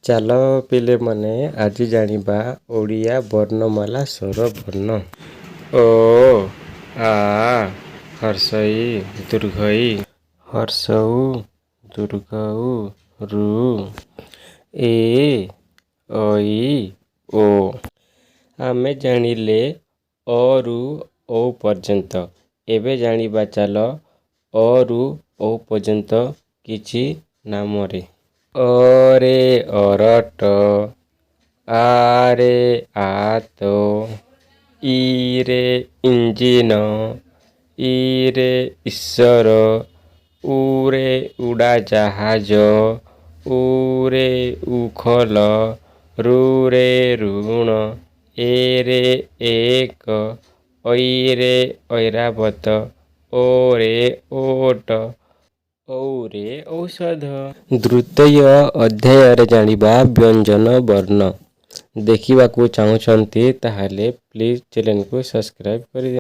ଚାଲ ପିଲେମାନେ ଆଜି ଜାଣିବା ଓଡ଼ିଆ ବର୍ଣ୍ଣମାଳା ସ୍ୱର ବର୍ଣ୍ଣ। ଓ ଆ ହର୍ଷଇ ଦୀର୍ଘଇ ହର୍ଷଉ ଦୀର୍ଘଉ ଋ ଏ ଐ ଓ। ଆମେ ଜାଣିଲେ ଅ ରୁ ଔ ପର୍ଯ୍ୟନ୍ତ। ଏବେ ଜାଣିବା ଚାଲ ଅ ରୁ ଔ ପର୍ଯ୍ୟନ୍ତ କିଛି ନାମରେ। ଅ ରେ ଅରଟ, ଆ ରେ ଆତ, ଇ ରେ ଇଞ୍ଜିନ, ଇ ରେ ଈଶ୍ୱର, ଉ ରେ ଉଡ଼ାଜାହାଜ, ଉ ରେ ଉଖଲ, ଋ ରେ ଋଣ, ଏ ରେ ଏକ, ଐ ରେ ଐରାବତ, ଓ ରେ ଓଟ, ଔ ରେ ଔଷଧ। ତୃତୀୟ ଅଧ୍ୟାୟରେ ଜାଣିବା ବ୍ୟଞ୍ଜନ ବର୍ଣ୍ଣ। ଦେଖିବାକୁ ଚାହୁଁଛନ୍ତି ତାହେଲେ ପ୍ଲିଜ୍ ଚ୍ୟାନେଲକୁ ସବସ୍କ୍ରାଇବ୍ କରିଦିଅନ୍ତୁ।